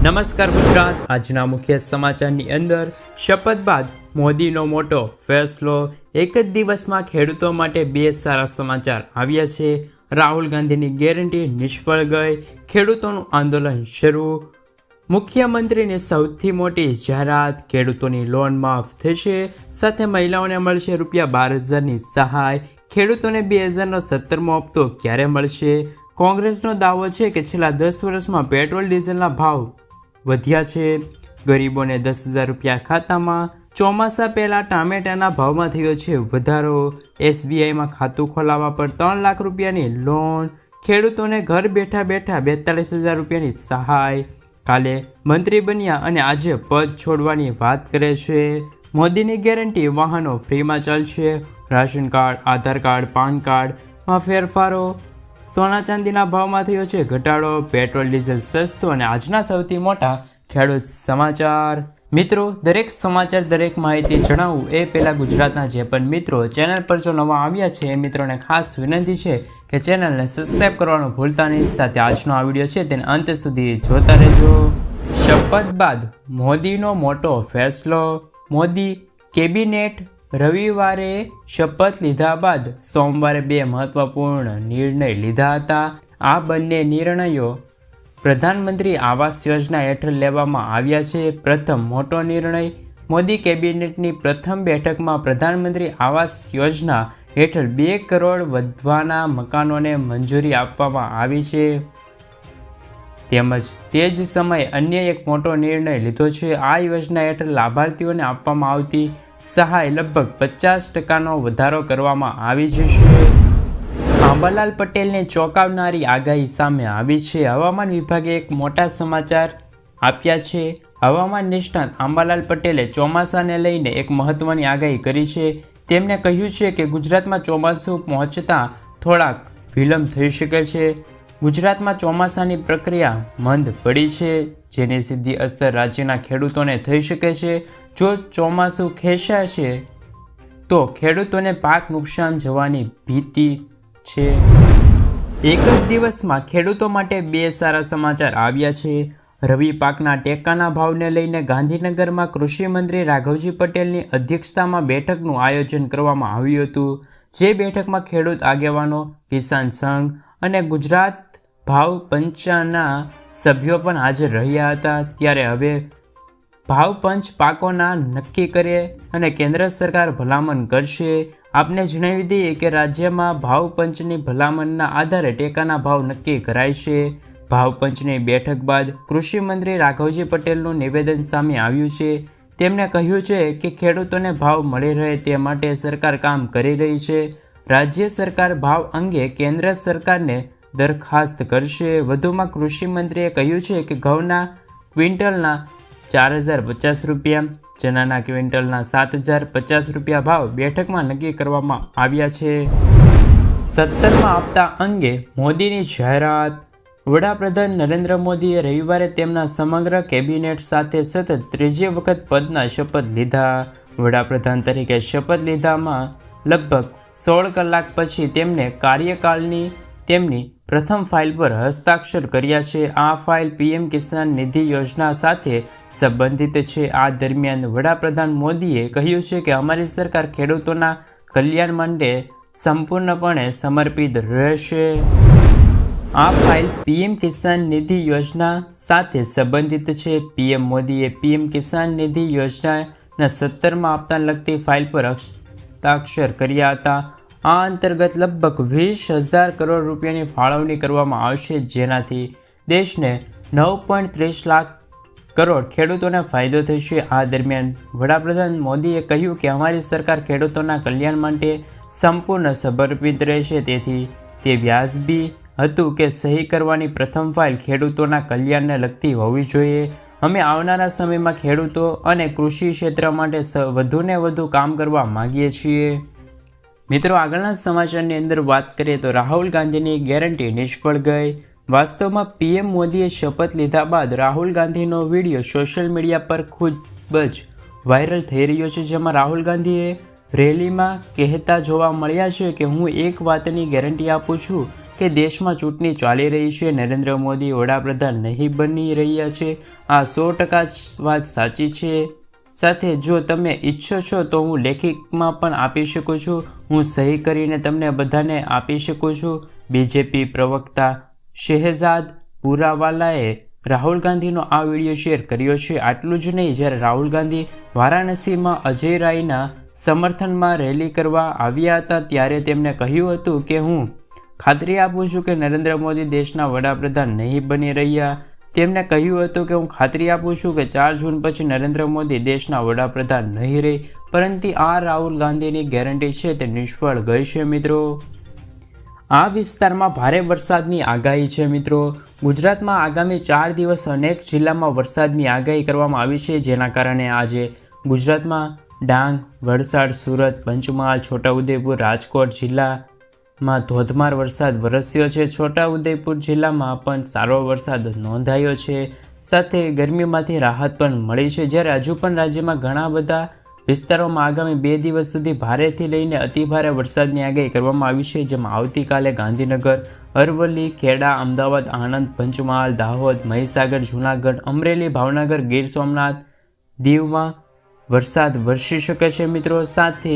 નમસ્કાર ગુજરાત। આજના મુખ્ય સમાચારની અંદર શપથ બાદ મોદીનો મોટો ફેસલો। એક જ દિવસમાં ખેડૂતો માટે બે સારા સમાચાર આવ્યા છે। રાહુલ ગાંધીની ગેરંટી નિષ્ફળ ગઈ, ખેડૂતોનું આંદોલન શરૂ। મુખ્યમંત્રીની સૌથી મોટી જાહેરાત, ખેડૂતોની લોન માફ થશે, સાથે મહિલાઓને મળશે ₹12,000ની સહાય। ખેડૂતોને 2000નો 17મો હપ્તો ક્યારે મળશે? કોંગ્રેસનો દાવો છે કે છેલ્લા 10 વર્ષમાં પેટ્રોલ ડીઝલના ભાવ વધ્યા છે। ગરીબોને ₹10,000 ખાતામાં। ચોમાસા પહેલા ટામેટાના ભાવમાં થયો છે વધારો। SBIમાં ખાતું ખોલાવવા પર ₹3 લાખની લોન। ખેડૂતોને ઘર બેઠા બેઠા ₹42,000ની સહાય। કાલે મંત્રી બન્યા અને આજે પદ છોડવાની વાત કરે છે। મોદીની ગેરંટી, વાહનો ફ્રીમાં ચાલશે। રાશન કાર્ડ, આધાર કાર્ડ, પાન કાર્ડમાં ફેરફારો। સોના ચાંદીના ભાવમાં થયો છે ઘટાડો। પેટ્રોલ ડીઝલ સસ્તું અને આજના સૌથી મોટા ખેડૂત સમાચાર। મિત્રો, દરેક સમાચાર, દરેક માહિતી જણાવું એ પહેલાં ગુજરાતના જે પણ મિત્રો ચેનલ પર જો નવા આવ્યા છે એ મિત્રોને ખાસ વિનંતી છે કે ચેનલને સબસ્ક્રાઈબ કરવાનું ભૂલતા નહીં। સાથે આજનો આ વિડીયો છે તેને અંત સુધી જોતા રહેજો। શપથ બાદ મોદીનો મોટો ફેસલો। મોદી કેબિનેટ રવિવારે શપથ લીધા બાદ સોમવારે બે મહત્વપૂર્ણ નિર્ણય લીધા હતા। આ બંને નિર્ણયો પ્રધાનમંત્રી આવાસ યોજના હેઠળ લેવામાં આવ્યા છે। પ્રથમ મોટો નિર્ણય, મોદી કેબિનેટની પ્રથમ બેઠકમાં પ્રધાનમંત્રી આવાસ યોજના હેઠળ 2 કરોડ વધવાના મકાનોને મંજૂરી આપવામાં આવી છે। તેમજ તે જ સમયે અન્ય એક મોટો નિર્ણય લીધો છે। આ યોજના હેઠળ લાભાર્થીઓને આપવામાં આવતી સહાય લગભગ 50%નો વધારો કરવામાં આવી જશે। અંબાલાલ પટેલને ચોંકાવનારી આગાહી સામે આવી છે। હવામાન વિભાગે એક મોટા સમાચાર આપ્યા છે। હવામાન નિષ્ણાત અંબાલાલ પટેલે ચોમાસાને લઈને એક મહત્વની આગાહી કરી છે। તેમણે કહ્યું છે કે ગુજરાતમાં ચોમાસું પહોંચતા થોડાક વિલંબ થઈ શકે છે। ગુજરાતમાં ચોમાસાની પ્રક્રિયા મંદ પડી છે, જેની સીધી અસર રાજ્યના ખેડૂતોને થઈ શકે છે। જો ચોમાસું ખેંચાશે તો ખેડૂતોને પાક નુકસાન જવાની ભીતિ છે। એક જ દિવસમાં ખેડૂતો માટે બે સારા સમાચાર આવ્યા છે। રવિ પાકના ટેકાના ભાવને લઈને ગાંધીનગરમાં કૃષિ મંત્રી રાઘવજી પટેલની અધ્યક્ષતામાં બેઠકનું આયોજન કરવામાં આવ્યું હતું। જે બેઠકમાં ખેડૂત આગેવાનો, કિસાન સંઘ અને ગુજરાત ભાવ પંચના સભ્યો પણ હાજર રહ્યા હતા। ત્યારે હવે ભાવ પંચ પાકોના નક્કી કરે અને કેન્દ્ર સરકાર ભલામણ કરશે। આપને જણાવી દઈએ કે રાજ્યમાં ભાવ પંચની ભલામણના આધારે ટેકાના ભાવ નક્કી કરાય છે। ભાવ પંચની બેઠક બાદ કૃષિ મંત્રી રાઘવજી પટેલનું નિવેદન સામે આવ્યું છે। તેમણે કહ્યું છે કે ખેડૂતોને ભાવ મળી રહે તે માટે સરકાર કામ કરી રહી છે। રાજ્ય સરકાર ભાવ અંગે કેન્દ્ર સરકારને દરખાસ્ત કરશે। વધુમાં કૃષિ મંત્રીએ કહ્યું છે કે ઘઉંના ક્વિન્ટલના ₹4,050, ચણાના ક્વિન્ટલના ₹7,050 ભાવ બેઠકમાં નક્કી કરવામાં આવ્યા છે। 17મા હપ્તા અંગે મોદીની જાહેરાત। વડાપ્રધાન નરેન્દ્ર મોદીએ રવિવારે તેમના સમગ્ર કેબિનેટ સાથે સતત ત્રીજી વખત પદના શપથ લીધા। વડાપ્રધાન તરીકે શપથ લીધામાં લગભગ 16 કલાક પછી તેમણે કાર્યકાળની તેમની પ્રથમ ફાઇલ પર હસ્તાક્ષર કર્યા છે। આ ફાઇલ PM કિસાન નિધિ યોજના સાથે સંબંધિત છે। આ દરમિયાન વડાપ્રધાન મોદીએ કહ્યું છે કે અમારી સરકાર ખેડૂતોના કલ્યાણ માટે સંપૂર્ણપણે સમર્પિત રહેશે। આ ફાઇલ PM કિસાન નિધિ યોજના સાથે સંબંધિત છે। PM મોદીએ PM કિસાન નિધિ યોજનાના 17મા હપ્તાને લગતી ફાઇલ પર હસ્તાક્ષર કર્યા હતા। આ અંતર્ગત લગભગ 20,000 કરોડ રૂપિયાની ફાળવણી કરવામાં આવશે, જેનાથી દેશને 9.30 લાખ કરોડ ખેડૂતોને ફાયદો થશે। આ દરમિયાન વડાપ્રધાન મોદીએ કહ્યું કે અમારી સરકાર ખેડૂતોના કલ્યાણ માટે સંપૂર્ણ સમર્પિત રહેશે। તેથી તે વ્યાજબી હતું કે સહી કરવાની પ્રથમ ફાઇલ ખેડૂતોના કલ્યાણને લગતી હોવી જોઈએ। અમે આવનારા સમયમાં ખેડૂતો અને કૃષિ ક્ષેત્ર માટે વધુને વધુ કામ કરવા માગીએ છીએ। મિત્રો, આગળના સમાચારની અંદર વાત કરીએ તો રાહુલ ગાંધીની ગેરંટી નિષ્ફળ ગઈ। વાસ્તવમાં PM મોદીએ શપથ લીધા બાદ રાહુલ ગાંધીનો વિડીયો સોશિયલ મીડિયા પર ખૂબ જ વાયરલ થઈ રહ્યો છે, જેમાં રાહુલ ગાંધીએ રેલીમાં કહેતા જોવા મળ્યા છે કે હું એક વાતની ગેરંટી આપું છું કે દેશમાં ચૂંટણી ચાલી રહી છે, નરેન્દ્ર મોદી વડાપ્રધાન નહીં બની રહ્યા છે. આ 100% વાત સાચી છે. સાથે જો તમે ઈચ્છો છો તો હું લેખિતમાં પણ આપી શકું છું. હું સહી કરીને તમને બધાને આપી શકું છું. બીજેપી પ્રવક્તા શહેજાદ પુરાવાલાએ રાહુલ ગાંધીનો આ વિડીયો શેર કર્યો છે. આટલું જ નહીં, જ્યારે રાહુલ ગાંધી વારાણસીમાં અજય રાયના સમર્થનમાં રેલી કરવા આવ્યા હતા ત્યારે તેમણે કહ્યું હતું કે હું ખાતરી આપું છું કે નરેન્દ્ર મોદી દેશના વડાપ્રધાન નહીં બની રહ્યા. તેમણે કહ્યું હતું કે હું ખાતરી આપું છું કે 4 જૂન પછી નરેન્દ્ર મોદી દેશના વડાપ્રધાન નહીં રહે. પરંતુ આ રાહુલ ગાંધીની ગેરંટી છે તે નિષ્ફળ ગઈ છે મિત્રો. આ વિસ્તારમાં ભારે વરસાદની આગાહી છે મિત્રો. ગુજરાતમાં આગામી 4 દિવસ અનેક જિલ્લામાં વરસાદની આગાહી કરવામાં આવી છે, જેના કારણે આજે ગુજરાતમાં ડાંગ, વલસાડ, સુરત, પંચમહાલ, છોટાઉદેપુર, રાજકોટ જિલ્લામાં ધોધમાર વરસાદ વરસ્યો છે. છોટાઉદેપુર જિલ્લામાં પણ સારો વરસાદ નોંધાયો છે. સાથે ગરમીમાંથી રાહત પણ મળી છે. જ્યારે હજુ પણ રાજ્યમાં ઘણા બધા વિસ્તારોમાં આગામી 2 દિવસ સુધી ભારેથી લઈને અતિભારે વરસાદની આગાહી કરવામાં આવી છે, જેમાં આવતીકાલે ગાંધીનગર, અરવલ્લી, ખેડા, અમદાવાદ, આણંદ, પંચમહાલ, દાહોદ, મહીસાગર, જૂનાગઢ, અમરેલી, ભાવનગર, ગીર સોમનાથ, દીવમાં વરસાદ વરસી શકે છે મિત્રો. સાથે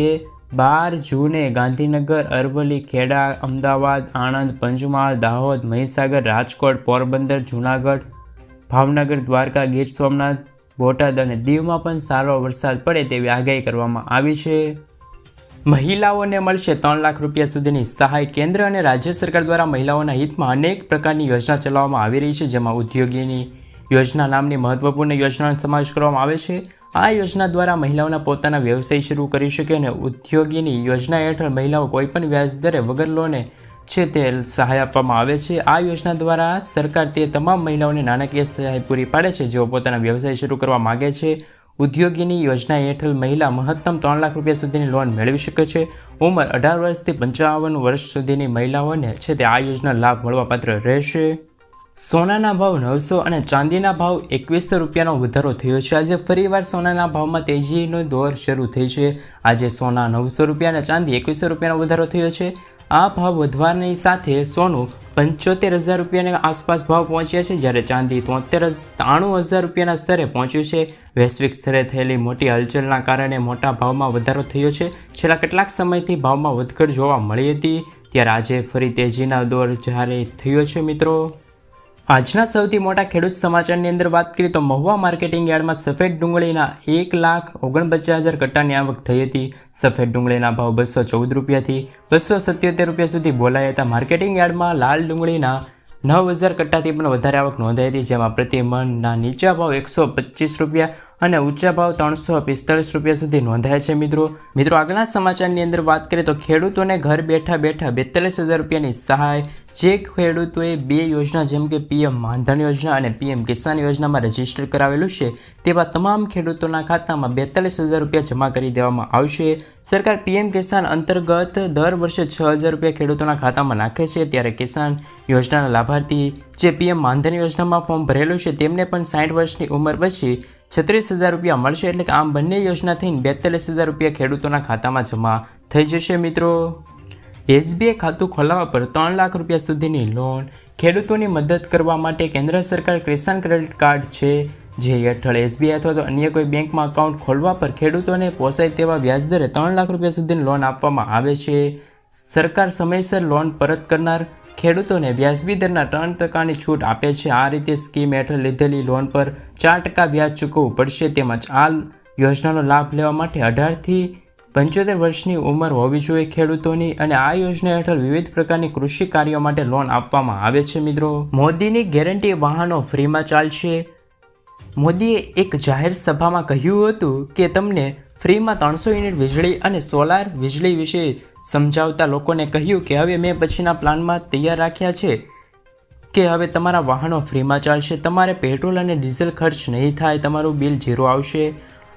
12 જૂને ગાંધીનગર, અરવલ્લી, ખેડા, અમદાવાદ, આણંદ, પંચમહાલ, દાહોદ, મહીસાગર, રાજકોટ, પોરબંદર, જૂનાગઢ, ભાવનગર, દ્વારકા, ગીર સોમનાથ, બોટાદ અને દીવમાં પણ સારો વરસાદ પડે તેવી આગાહી કરવામાં આવી છે. મહિલાઓને મળશે 3 લાખ રૂપિયા સુધીની સહાય. કેન્દ્ર અને રાજ્ય સરકાર દ્વારા મહિલાઓના હિતમાં અનેક પ્રકારની યોજના ચલાવવામાં આવી રહી છે, જેમાં ઉદ્યોગીની યોજના નામની મહત્વપૂર્ણ યોજનાનો સમાવેશ કરવામાં આવે છે. આ યોજના દ્વારા મહિલાઓના પોતાના વ્યવસાય શરૂ કરી શકે અને ઉદ્યોગીની યોજના હેઠળ મહિલાઓ કોઈપણ વ્યાજ દરે વગર લોને છે તે સહાય આપવામાં આવે છે. આ યોજના દ્વારા સરકાર તે તમામ મહિલાઓને નાણાકીય સહાય પૂરી પાડે છે જેઓ પોતાના વ્યવસાય શરૂ કરવા માગે છે. ઉદ્યોગીની યોજના હેઠળ મહિલા મહત્તમ 3 લાખ રૂપિયા સુધીની લોન મેળવી શકે છે. ઉંમર 18 વર્ષથી 55 વર્ષ સુધીની મહિલાઓને છે તે આ યોજના લાભ મળવાપાત્ર રહેશે. સોનાના ભાવ 900 અને ચાંદીના ભાવ 2100 રૂપિયાનો વધારો થયો છે. આજે ફરીવાર સોનાના ભાવમાં તેજીનો દોર શરૂ થઈ છે. આજે સોના 900 રૂપિયા અને ચાંદી 2100 રૂપિયાનો વધારો થયો છે. આ ભાવ વધવાની સાથે સોનું 75,000 રૂપિયાની આસપાસ ભાવ પહોંચ્યા છે, જ્યારે ચાંદી 93,000 રૂપિયાના સ્તરે પહોંચ્યું છે. વૈશ્વિક સ્તરે થયેલી મોટી હલચલના કારણે મોટા ભાવમાં વધારો થયો છે. છેલ્લા કેટલાક સમયથી ભાવમાં વધઘટ જોવા મળી હતી, ત્યારે આજે ફરી તેજીના દોર જારી થયો છે મિત્રો. આજના સૌથી મોટા ખેડૂત સમાચારની અંદર વાત કરીએ તો મહુવા માર્કેટિંગ યાર્ડમાં સફેદ ડુંગળીના 1,49,000 કટ્ટાની આવક થઈ હતી. સફેદ ડુંગળીના ભાવ 214 રૂપિયાથી 277 રૂપિયા સુધી બોલાયા હતા. માર્કેટિંગ યાર્ડમાં લાલ ડુંગળીના 9,000 કટ્ટાથી પણ વધારે આવક નોંધાઈ હતી, જેમાં પ્રતિ મણના નીચા ભાવ 125 રૂપિયા અને ઊંચા ભાવ 345 રૂપિયા સુધી નોંધાયા છે મિત્રો. આગળના સમાચારની અંદર વાત કરીએ તો ખેડૂતોને ઘર બેઠા 42,000 રૂપિયાની સહાય. જે ખેડૂતોએ 2 યોજના જેમ કે પીએમ માનધન યોજના અને પીએમ કિસાન યોજનામાં રજીસ્ટર કરાવેલું છે તેવા તમામ ખેડૂતોના ખાતામાં 42,000 રૂપિયા જમા કરી દેવામાં આવશે. સરકાર પીએમ કિસાન અંતર્ગત દર વર્ષે 6,000 રૂપિયા ખેડૂતોના ખાતામાં નાખે છે, ત્યારે કિસાન યોજનાના લાભાર્થી જે પીએમ માનધન યોજનામાં ફોર્મ ભરેલું છે તેમને પણ 60 વર્ષની ઉંમર પછી 36,000 રૂપિયા મળશે. એટલે કે આમ બંને યોજના થઈને 42,000 રૂપિયા ખેડૂતોના ખાતામાં જમા થઈ જશે મિત્રો. એસબીઆઈ ખાતું ખોલાવવા પર 3 લાખ રૂપિયા સુધીની લોન. ખેડૂતોની મદદ કરવા માટે કેન્દ્ર સરકાર કિસાન ક્રેડિટ કાર્ડ છે, જે હેઠળ એસબીઆઈ અથવા તો અન્ય કોઈ બેંકમાં એકાઉન્ટ ખોલવા પર ખેડૂતોને પોસાય તેવા વ્યાજદરે 3 લાખ રૂપિયા સુધીની લોન આપવામાં આવે છે. સરકાર સમયસર લોન પરત કરનાર ખેડૂતોને વ્યાજબી દરના 3% છૂટ આપે છે. આ રીતે સ્કીમ હેઠળ લીધેલી લોન પર 4% વ્યાજ ચૂકવવું પડશે. તેમજ આ યોજનાનો લાભ લેવા માટે 18 થી 75 વર્ષની ઉંમર હોવી જોઈએ ખેડૂતોની, અને આ યોજના હેઠળ વિવિધ પ્રકારની કૃષિ કાર્યો માટે લોન આપવામાં આવે છે મિત્રો. મોદીની ગેરંટી વાહનો ફ્રીમાં ચાલશે. મોદીએ એક જાહેર સભામાં કહ્યું હતું કે તમને ફ્રીમાં 300 યુનિટ વીજળી અને સોલાર વીજળી વિશે સમજાવતા લોકોને કહ્યું કે હવે મેં પછીના પ્લાનમાં તૈયાર રાખ્યા છે કે હવે તમારા વાહનો ફ્રીમાં ચાલશે. તમારે પેટ્રોલ અને ડીઝલ ખર્ચ નહીં થાય, તમારું બિલ ઝીરો આવશે.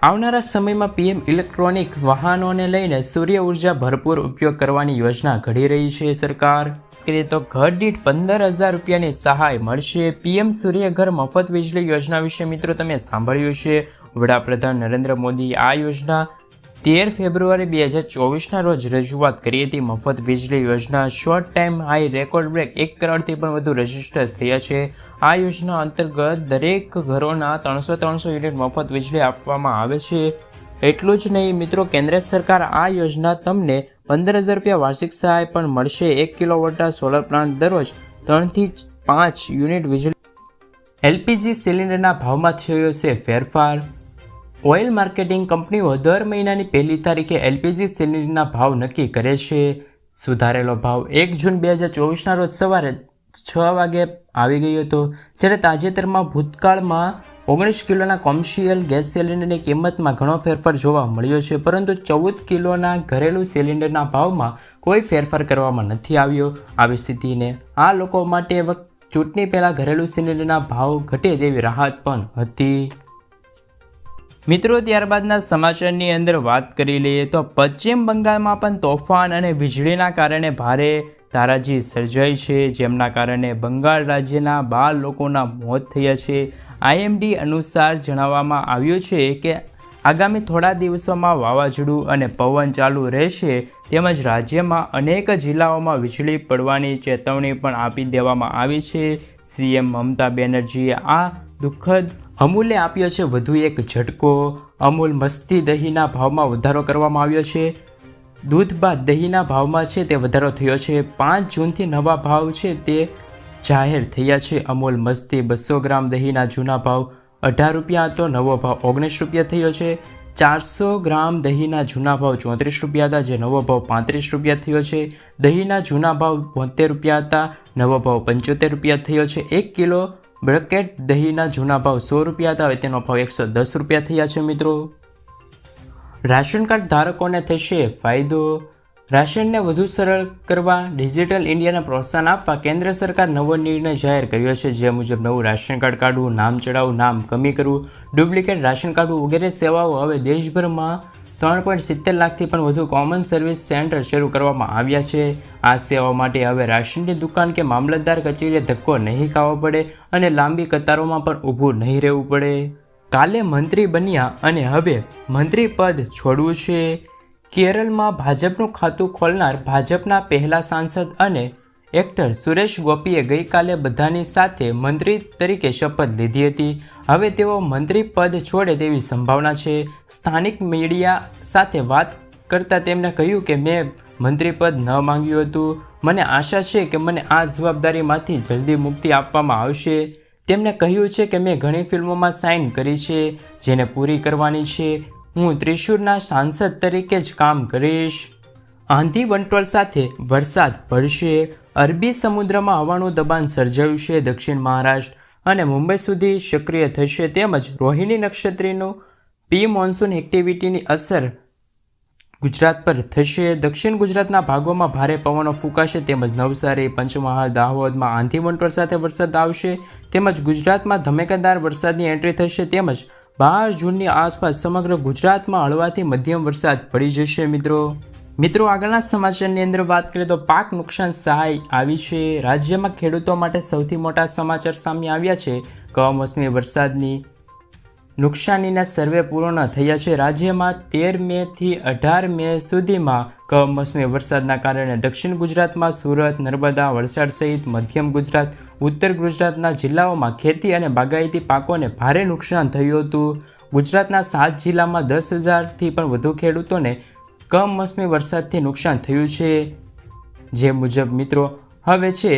આવનારા સમયમાં પીએમ ઇલેક્ટ્રોનિક વાહનોને લઈને સૂર્ય ઉર્જા ભરપૂર ઉપયોગ કરવાની યોજના ઘડી રહી છે સરકાર. તો ઘર દીઠ 15,000 રૂપિયાની સહાય મળશે. પીએમ સૂર્યઘર મફત વીજળી યોજના વિશે મિત્રો તમે સાંભળ્યું છે. વડાપ્રધાન નરેન્દ્ર મોદી આ યોજના 13 ફેબ્રુઆરી 2024ના રોજ રજૂઆત કરી હતી. મફત વીજળી યોજના short time high record break 1 કરોડથી પણ વધુ રજીસ્ટર થયા છે. આ યોજના અંતર્ગત દરેક ઘરોના 300 યુનિટ મફત વીજળી આપવામાં આવે છે. એટલું જ નહીં મિત્રો, કેન્દ્ર સરકાર આ યોજના તમને 15,000 રૂપિયા વાર્ષિક સહાય પણ મળશે. 1 કિલોવોટના સોલર પ્લાન્ટ દરરોજ 3 થી 5 યુનિટ વીજળી. એલપીજી સિલિન્ડરના ભાવમાં થયો છે ફેરફાર. ઓઇલ માર્કેટિંગ કંપનીઓ દર મહિનાની 1લી તારીખે એલપીજી સિલિન્ડરના ભાવ નક્કી કરે છે. સુધારેલો ભાવ 1 જૂન 2024ના રોજ સવારે 6 વાગે આવી ગયો હતો, જ્યારે તાજેતરમાં ભૂતકાળમાં 19 કિલોના કોમર્શિયલ ગેસ સિલિન્ડરની કિંમતમાં ઘણો ફેરફાર જોવા મળ્યો છે, પરંતુ 14 કિલોના ઘરેલું સિલિન્ડરના ભાવમાં કોઈ ફેરફાર કરવામાં નથી આવ્યો. આવી સ્થિતિને આ લોકો માટે ચૂંટણી પહેલાં ઘરેલું સિલિન્ડરના ભાવ ઘટે તેવી રાહત પણ હતી. મિત્રો, ત્યારબાદના સમાચારની અંદર વાત કરી લઈએ તો પશ્ચિમ બંગાળમાં પણ તોફાન અને વીજળીના કારણે ભારે તારાજી સર્જાઈ છે, જેમના કારણે બંગાળ રાજ્યના 12 લોકોના મોત થયા છે. આઈએમડી અનુસાર જણાવવામાં આવ્યું છે કે આગામી થોડા દિવસોમાં વાવાઝોડું અને પવન ચાલુ રહેશે, તેમજ રાજ્યમાં અનેક જિલ્લાઓમાં વીજળી પડવાની ચેતવણી પણ આપી દેવામાં આવી છે. સીએમ મમતા બેનર્જીએ આ દુઃખદ અમૂલે આપ્યો છે વધુ એક ઝટકો. અમૂલ મસ્તી દહીંના ભાવમાં વધારો કરવામાં આવ્યો છે. દૂધ બાદ દહીંના ભાવમાં છે તે વધારો થયો છે. 5 જૂનથી નવા ભાવ છે તે જાહેર થયા છે. અમૂલ મસ્તી 200 ગ્રામ દહીંના જૂના ભાવ 18 રૂપિયા હતો, નવો ભાવ 19 રૂપિયા થયો છે. 400 ગ્રામ દહીંના જૂના ભાવ 34 રૂપિયા હતા, જે નવો ભાવ 35 રૂપિયા થયો છે. દહીંના જૂના ભાવ 72 રૂપિયા હતા, નવો ભાવ 75 રૂપિયા થયો છે. 1 કિલો બ્રકેટ દહીંના જૂના ભાવ 100 રૂપિયા હતા, હવે તેનો ભાવ 110 રૂપિયા થયા છે. મિત્રો, રાશન કાર્ડ ધારકોને થશે ફાયદો. રાશનને વધુ સરળ કરવા, ડિજિટલ ઇન્ડિયાને પ્રોત્સાહન આપવા કેન્દ્ર સરકાર નવો નિર્ણય જાહેર કર્યો છે. જે મુજબ નવું રાશન કાર્ડ કાઢવું, નામ ચડાવવું, નામ કમી કરવું, ડુપ્લિકેટ રાશન કાઢવું વગેરે સેવાઓ હવે દેશભરમાં 3.70 લાખથી પણ વધુ કોમન સર્વિસ સેન્ટર શરૂ કરવામાં આવ્યા છે. આ સેવાઓ માટે હવે રાશનની દુકાન કે મામલતદાર કચેરીએ ધક્કો નહીં ખાવો પડે અને લાંબી કતારોમાં પણ ઊભું નહીં રહેવું પડે. કાલે મંત્રી બન્યા અને હવે મંત્રી પદ છોડવું છે. કેરળમાં ભાજપનું ખાતું ખોલનાર ભાજપના પહેલા સાંસદ અને એક્ટર સુરેશ ગોપીએ ગઈકાલે બધાની સાથે મંત્રી તરીકે શપથ લીધી હતી. હવે તેઓ મંત્રી પદ છોડે તેવી સંભાવના છે. સ્થાનિક મીડિયા સાથે વાત કરતાં તેમણે કહ્યું કે મેં મંત્રી પદ ન માંગ્યું હતું. મને આશા છે કે મને આ જવાબદારીમાંથી જલ્દી મુક્તિ આપવામાં આવશે. તેમણે કહ્યું છે કે મેં ઘણી ફિલ્મોમાં સાઇન કરી છે જેને પૂરી કરવાની છે. હું ત્રિશુરના સાંસદ તરીકે જ કામ કરીશ. આંધી વંટોળ સાથે વરસાદ પડશે. અરબી સમુદ્રમાં હવાનું દબાણ સર્જાયું છે. દક્ષિણ મહારાષ્ટ્ર અને મુંબઈ સુધી સક્રિય થશે, તેમજ રોહિણી નક્ષત્રનું પ્રી મોન્સૂન એક્ટિવિટીની અસર ગુજરાત પર થશે. દક્ષિણ ગુજરાતના ભાગોમાં ભારે પવનો ફૂંકાશે, તેમજ નવસારી, પંચમહાલ, દાહોદમાં આંધી વંટોળ સાથે વરસાદ આવશે, તેમજ ગુજરાતમાં ધમાકેદાર વરસાદની એન્ટ્રી થશે, તેમજ 12 જૂનની આસપાસ સમગ્ર ગુજરાતમાં હળવાથી મધ્યમ વરસાદ પડી જશે. મિત્રો, આગળના સમાચારની અંદર વાત કરીએ તો પાક નુકસાન સહાય આવી છે. રાજ્યમાં ખેડૂતો માટે સૌથી મોટા સમાચાર સામે આવ્યા છે. કમોસમી વરસાદની નુકસાનીના સર્વે પૂર્ણ થયા છે. રાજ્યમાં 13 મેથી 18 મે સુધીમાં કમોસમી વરસાદના કારણે દક્ષિણ ગુજરાતમાં સુરત, નર્મદા, વલસાડ સહિત મધ્યમ ગુજરાત, ઉત્તર ગુજરાતના જિલ્લાઓમાં ખેતી અને બાગાયતી પાકોને ભારે નુકસાન થયું હતું. ગુજરાતના 7 જિલ્લામાં 10,000થી પણ વધુ ખેડૂતોને કમોસમી વરસાદથી નુકસાન થયું છે. જે મુજબ મિત્રો હવે છે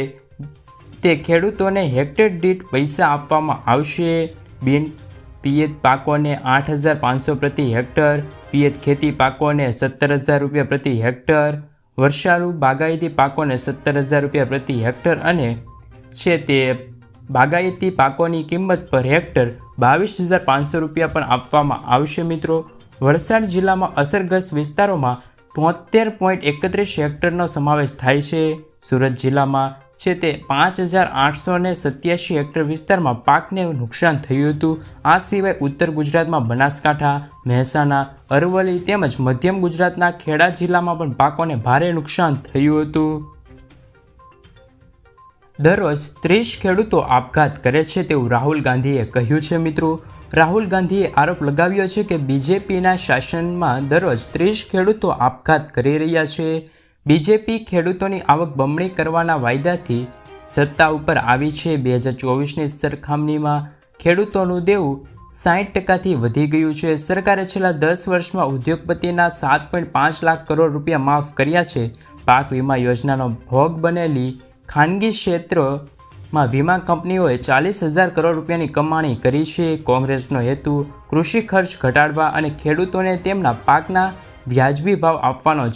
તે ખેડૂતોને હેક્ટર દીઠ પૈસા આપવામાં આવશે. બિન પિયત પાકોને 8,500 પ્રતિ હેક્ટર, પિયત ખેતી પાકોને 17,000 રૂપિયા પ્રતિ હેક્ટર, વર્ષાળુ બાગાયતી પાકોને 17,000 રૂપિયા પ્રતિ હેક્ટર અને છે તે બાગાયતી પાકોની કિંમત પર હેક્ટર 22,500 રૂપિયા પણ આપવામાં આવશે. મિત્રો, વલસાડ જિલ્લામાં અસરગ્રસ્ત વિસ્તારોમાં 73.31 હેક્ટરનો સમાવેશ થાય છે. સુરત જિલ્લામાં છે તે 5,887 હેક્ટર વિસ્તારમાં પાકને નુકસાન થયું હતું. આ સિવાય ઉત્તર ગુજરાતમાં બનાસકાંઠા, મહેસાણા, અરવલ્લી તેમજ મધ્યમ ગુજરાતના ખેડા જિલ્લામાં પણ પાકોને ભારે નુકસાન થયું હતું. દરરોજ 30 ખેડૂતો આપઘાત કરે છે તેવું રાહુલ ગાંધીએ કહ્યું છે. મિત્રો, રાહુલ ગાંધીએ આરોપ લગાવ્યો છે કે બીજેપીના શાસનમાં દરરોજ 30 ખેડૂતો આપઘાત કરી રહ્યા છે. બીજેપી ખેડૂતોની આવક બમણી કરવાના વાયદાથી સત્તા ઉપર આવી છે. 2024ની સરખામણીમાં ખેડૂતોનું દેવું 60%થી વધી ગયું છે. સરકારે છેલ્લા 10 વર્ષમાં ઉદ્યોગપતિના 7.5 લાખ કરોડ રૂપિયા માફ કર્યા છે. પાક વીમા યોજનાનો ભોગ બનેલી ખાનગી ક્ષેત્રમાં વીમા કંપનીઓએ 40,000 કરોડ રૂપિયાની કમાણી કરી છે. કોંગ્રેસનો હેતુ કૃષિ ખર્ચ ઘટાડવા અને ખેડૂતોને તેમના પાકના વ્યાજબી ભાવ આપવાનો છે.